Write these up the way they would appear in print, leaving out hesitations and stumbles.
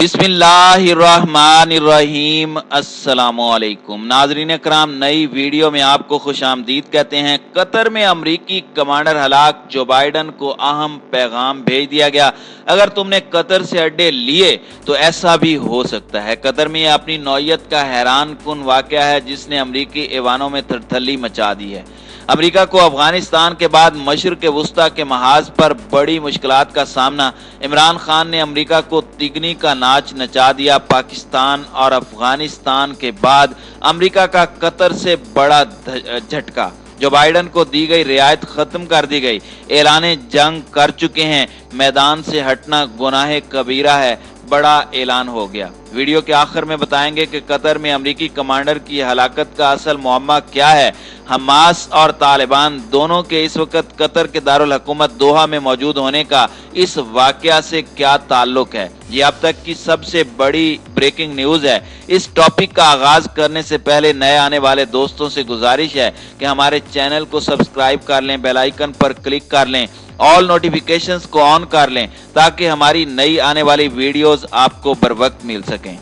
बिस्मिल्लाहिर्रहमानिर्रहीम। अस्सलामुअलैकुम नाजरीन कराम, नई वीडियो में आपको खुशामदीद कहते हैं। कतर में अमरीकी कमांडर हलाक, जो बाइडन को अहम पैगाम भेज दिया गया, अगर तुमने कतर से अड्डे लिए तो ऐसा भी हो सकता है। कतर में यह अपनी नौयत का हैरान कुन वाकया है जिसने अमरीकी ऐवानों में थरथली मचा दी है। अमेरिका को अफगानिस्तान के बाद मशरिक़ वुस्ता के महाज पर बड़ी मुश्किलात का सामना। इमरान खान ने अमेरिका को तिगनी का नाच नचा दिया। पाकिस्तान और अफगानिस्तान के बाद अमेरिका का कतर से बड़ा झटका। जो बाइडन को दी गई रियायत खत्म कर दी गई, ऐलाने जंग कर चुके हैं। मैदान से हटना गुनाह कबीरा है, बड़ा ऐलान हो गया। वीडियो के आखिर में बताएंगे कि कतर में अमरीकी कमांडर की हलाकत का असल मुअम्मा क्या है। हमास और तालिबान दोनों के इस वक्त कतर के दारुल हुकूमत दोहा में मौजूद होने का इस वाकया से क्या ताल्लुक है, ये अब तक की सबसे बड़ी ब्रेकिंग न्यूज है। इस टॉपिक का आगाज करने से पहले नए आने वाले दोस्तों से गुजारिश है कि हमारे चैनल को सब्सक्राइब कर लें, बेल आइकन पर क्लिक कर लें, ऑल नोटिफिकेशंस को ऑन कर लें ताकि हमारी नई आने वाली वीडियोस आपको बर वक्त मिल सकें।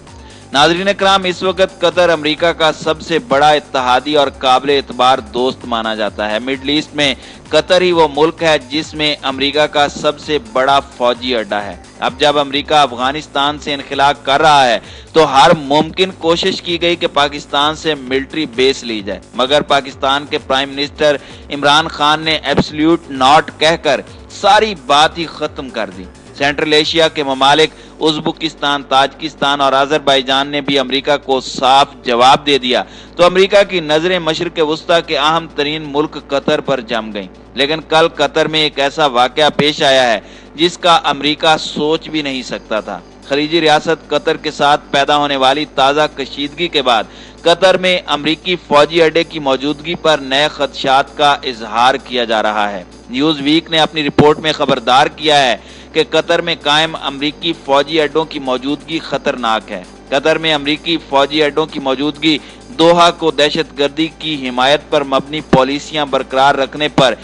नाज़रीन कराम, इस वक्त कतर अमेरिका का सबसे बड़ा इत्तेहादी और काबिल एतबार दोस्त माना जाता है। मिडल ईस्ट में कतर ही वो मुल्क है जिसमें अमेरिका का सबसे बड़ा फौजी अड्डा है। अब जब अमेरिका अफगानिस्तान से इनखिला कर रहा है तो हर मुमकिन कोशिश की गई कि पाकिस्तान से मिलिट्री बेस ली जाए, मगर पाकिस्तान के प्राइम मिनिस्टर इमरान खान ने एब्सोल्यूट नॉट कहकर सारी बात ही खत्म कर दी। सेंट्रल एशिया के ममालिक उज़्बेकिस्तान, ताजिकिस्तान और अज़रबैजान ने भी अमेरिका को साफ जवाब दे दिया तो अमेरिका की नजरें मशरिक़ वुस्ता के अहम तरीन मुल्क कतर पर जम गईं। लेकिन कल कतर में एक ऐसा वाकया पेश आया है जिसका अमेरिका सोच भी नहीं सकता था। खलीजी रियासत कतर के साथ पैदा होने वाली ताज़ा कशीदगी के बाद कतर में अमरीकी फौजी अड्डे की मौजूदगी पर नए खदशात का इजहार किया जा रहा है। न्यूज़ वीक ने अपनी रिपोर्ट में खबरदार किया है कि कतर में कायम अमरीकी फौजी अड्डों की मौजूदगी खतरनाक है। कतर में अमरीकी फौजी अड्डों की मौजूदगी दोहा को दहशतगर्दी की हिमायत पर मबनी पॉलिसियां बरकरार रखने पर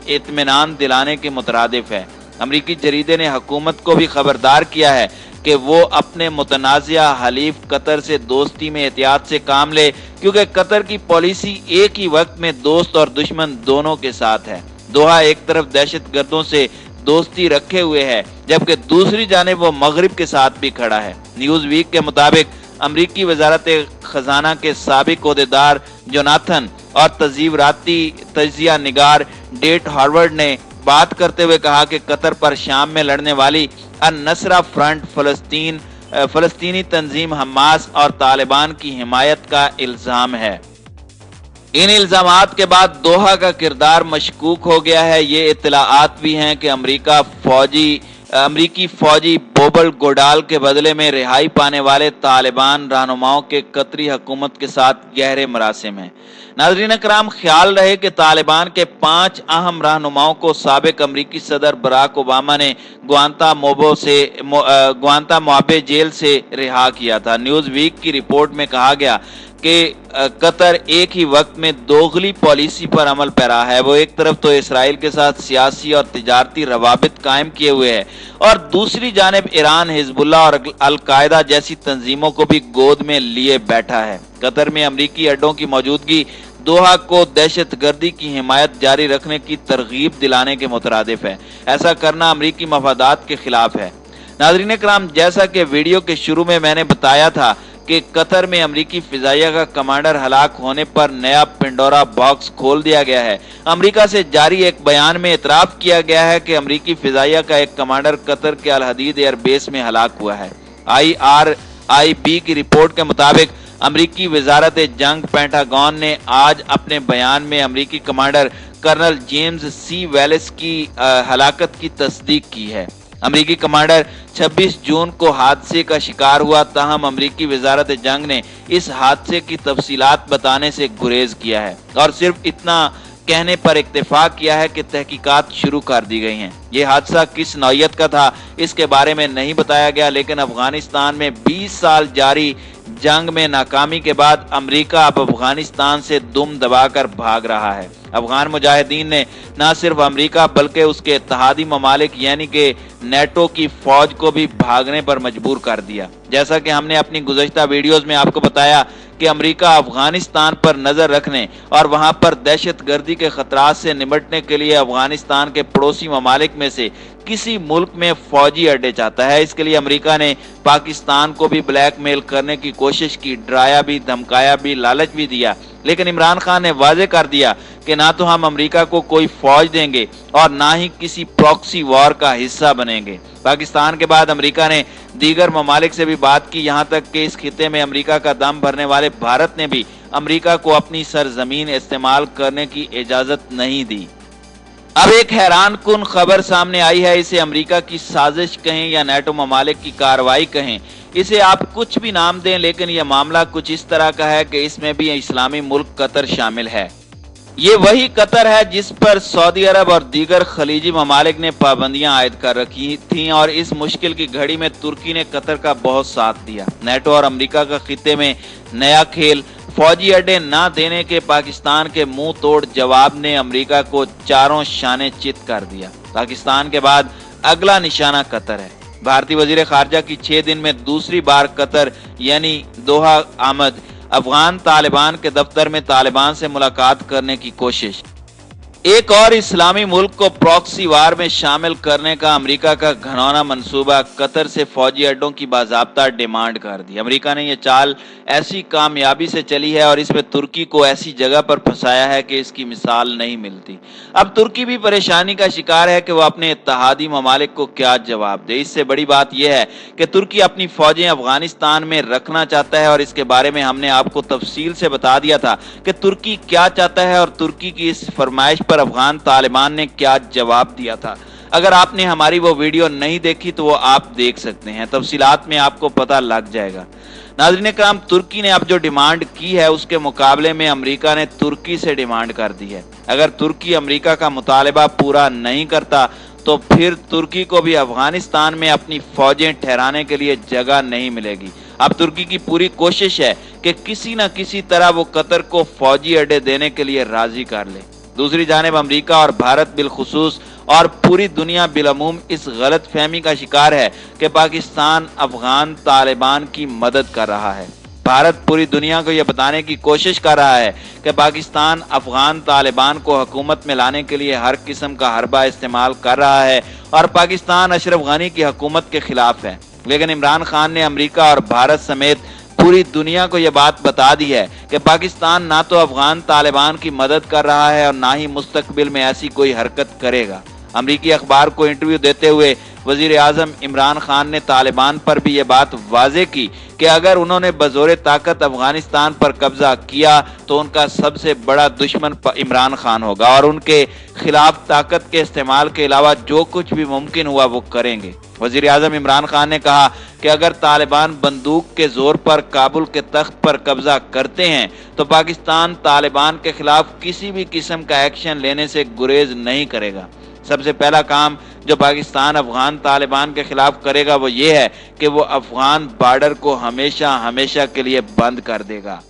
इत्मीनान दिलाने के मुतरादिफ है। अमरीकी जरीदे ने हुकूमत को भी खबरदार किया है कि वो अपने मुतनाज़िया हलीफ कतर से दोस्ती में एहतियात से काम ले, क्योंकि कतर की पॉलिसी एक ही वक्त में दोस्त और दुश्मन दोनों के साथ है। दोहा एक तरफ दहशतगर्दों से दोस्ती रखे हुए है जबकि दूसरी जानिब वो मगरिब के साथ भी खड़ा है। न्यूज़ वीक के मुताबिक अमरीकी वजारत खजाना के साबिक ओहदेदार जोनाथन और तजीवराती तजिया निगार डेट हार्वर्ड ने बात करते हुए कहा कि कतर पर शाम में लड़ने वाली अन-नसरा फ्रंट फलस्तीनी तंजीम हमास और तालिबान की हिमायत का इल्जाम है। इन इल्जामात के बाद दोहा का किरदार मशकूक हो गया है। ये इत्तलाआत भी हैं कि अमरीकी फौजी बोबल गोडाल के बदले में रिहाई पाने वाले तालिबान रहनुमाओं के कतरी हुकूमत के साथ गहरे मरासिम हैं। नाज़रीन कराम, ख्याल रहे कि तालिबान के 5 अहम रहनुमाओं को साबिक अमरीकी सदर बराक ओबामा ने गुआंतानामो जेल से रिहा किया था। न्यूज़ वीक की रिपोर्ट में कहा गया कि कतर एक ही वक्त में दोगली पॉलिसी पर अमल पैरा है। वो एक तरफ तो इसराइल के साथ सियासी और तिजारती रवाबित कायम किए हुए है और दूसरी जानिब ईरान, हिजबुल्लाह और अल-कायदा जैसी तंजीमों को भी गोद में लिए बैठा है। कतर में अमरीकी अड्डों की मौजूदगी दोहा को दहशतगर्दी की हिमायत जारी रखने की तरगीब दिलाने के मुतरादिफ है। ऐसा करना अमरीकी मफादात के खिलाफ है। नाज़रीन कराम, जैसा कि वीडियो के शुरू में मैंने बताया था कि कतर में अमरीकी फिजाइया का कमांडर हलाक होने पर नया पिंडोरा बॉक्स खोल दिया गया है। अमरीका से जारी एक बयान में इतराफ किया गया है कि अमरीकी फिजाइया का एक कमांडर कतर के अल हदीद एयरबेस में हलाक हुआ है। IRIB की रिपोर्ट के मुताबिक अमरीकी वजारत जंग पेंटागन ने आज अपने बयान में अमरीकी कमांडर कर्नल जेम्स C. वेलिस की हलाकत की तस्दीक की है। अमरीकी कमांडर 26 जून को हादसे का शिकार हुआ, ताहम अमरीकी वजारत जंग ने इस हादसे की तफसीलात बताने से गुरेज किया है और सिर्फ इतना कहने पर इक्तफा किया है कि तहकीकात शुरू कर दी गई हैं। ये हादसा किस नौयत का था इसके बारे में नहीं बताया गया, लेकिन अफगानिस्तान में 20 साल जारी जंग में नाकामी के बाद अमेरिका अब अफगानिस्तान से दुम दबाकर भाग रहा है। अफगान मुजाहिदीन ने न सिर्फ अमेरिका बल्कि उसके इत्तेहादी ममालिक यानी कि नेटो की फौज को भी भागने पर मजबूर कर दिया। जैसा कि हमने अपनी गुज़श्ता वीडियोस में आपको बताया कि अमेरिका अफगानिस्तान पर नजर रखने और वहां पर दहशतगर्दी के खतरात से निपटने के लिए अफगानिस्तान के पड़ोसी ममालिक में से किसी मुल्क में फौजी अड्डे चाहता है। इसके लिए अमेरिका ने पाकिस्तान को भी ब्लैकमेल करने की कोशिश की, डराया भी, धमकाया भी, लालच भी दिया, लेकिन इमरान खान ने वाजे कर दिया कि ना तो हम अमेरिका को कोई फौज देंगे और ना ही किसी प्रॉक्सी वॉर का हिस्सा बनेंगे। पाकिस्तान के बाद अमेरिका ने दीगर ममालिक से भी बात की, यहाँ तक कि इस खिते में अमेरिका का दम भरने वाले भारत ने भी अमेरिका को अपनी सरजमीन इस्तेमाल करने की इजाजत नहीं दी। अब एक हैरान कुन खबर सामने आई है। इसे अमेरिका की साजिश कहें या नेटो ममालिक की कार्रवाई कहें, इसे आप कुछ भी नाम दें, लेकिन यह मामला कुछ इस तरह का है कि इसमें भी इस्लामी मुल्क कतर शामिल है। ये वही कतर है जिस पर सऊदी अरब और दीगर खलीजी ममालिक ने पाबंदियां आयद कर रखी थीं, और इस मुश्किल की घड़ी में तुर्की ने कतर का बहुत साथ दिया। नेटो और अमेरिका का खिते में नया खेल, फौजी अड्डे न देने के पाकिस्तान के मुंह तोड़ जवाब ने अमेरिका को चारों शाने चित कर दिया। पाकिस्तान के बाद अगला निशाना कतर है। भारतीय वजीर खारजा की 6 दिन में दूसरी बार कतर यानी दोहा आमद, अफगान तालिबान के दफ्तर में तालिबान से मुलाकात करने की कोशिश। एक और इस्लामी मुल्क को प्रॉक्सी वार में शामिल करने का अमेरिका का घनौना मंसूबा, कतर से फौजी अड्डों की बाज़ाब्ता डिमांड कर दी। अमेरिका ने यह चाल ऐसी कामयाबी से चली है और इसमें तुर्की को ऐसी जगह पर फंसाया है कि इसकी मिसाल नहीं मिलती। अब तुर्की भी परेशानी का शिकार है कि वह अपने इत्तेहादी ममालिक को क्या जवाब दे। इससे बड़ी बात यह है कि तुर्की अपनी फौजें अफगानिस्तान में रखना चाहता है और इसके बारे में हमने आपको तफसील से बता दिया था कि तुर्की क्या चाहता है और तुर्की की इस फरमाइश पर अफगान तालिबान ने क्या जवाब दिया था। अगर आपने हमारी वो वीडियो नहीं देखी तो वो आप देख सकते हैं, तफसीलात में आपको पता लग जाएगा। नाज़रीन कराम, तुर्की ने अब जो डिमांड की है उसके मुकाबले में अमेरिका ने तुर्की से डिमांड कर दी है। अगर तुर्की अमेरिका का मुतालबा पूरा नहीं करता तो फिर तुर्की को भी अफगानिस्तान में अपनी फौजें ठहराने के लिए जगह नहीं मिलेगी। अब तुर्की की पूरी कोशिश है कि किसी न किसी तरह वो कतर को फौजी अड्डे देने के लिए राजी कर ले। दूसरी जानिब अमेरिका और भारत बिलखुसूस और पूरी दुनिया बिलअमूम इस गलत फहमी का शिकार है कि पाकिस्तान अफगान तालिबान की मदद कर रहा है। भारत पूरी दुनिया को यह बताने की कोशिश कर रहा है कि पाकिस्तान अफगान तालिबान को हुकूमत में लाने के लिए हर किस्म का हरबा इस्तेमाल कर रहा है और पाकिस्तान अशरफ गनी की हुकूमत के खिलाफ है। लेकिन इमरान खान ने अमेरिका और भारत समेत पूरी दुनिया को यह बात बता दी है कि पाकिस्तान ना तो अफगान तालिबान की मदद कर रहा है और ना ही मुस्तकबिल में ऐसी कोई हरकत करेगा। अमरीकी अखबार को इंटरव्यू देते हुए वजीर आजम इमरान खान ने तालिबान पर भी यह बात वाजे की कि अगर उन्होंने बजोरे ताकत अफगानिस्तान पर कब्जा किया तो उनका सबसे बड़ा दुश्मन इमरान खान होगा और उनके खिलाफ ताकत के इस्तेमाल के अलावा जो कुछ भी मुमकिन हुआ वो करेंगे। वजीर आजम इमरान खान ने कहा कि अगर तालिबान बंदूक के जोर पर काबुल के तख्त पर कब्जा करते हैं तो पाकिस्तान तालिबान के खिलाफ किसी भी किस्म का एक्शन लेने से गुरेज नहीं करेगा। सबसे पहला काम जो पाकिस्तान अफगान तालिबान के खिलाफ करेगा वो ये है कि वो अफगान बॉर्डर को हमेशा हमेशा के लिए बंद कर देगा।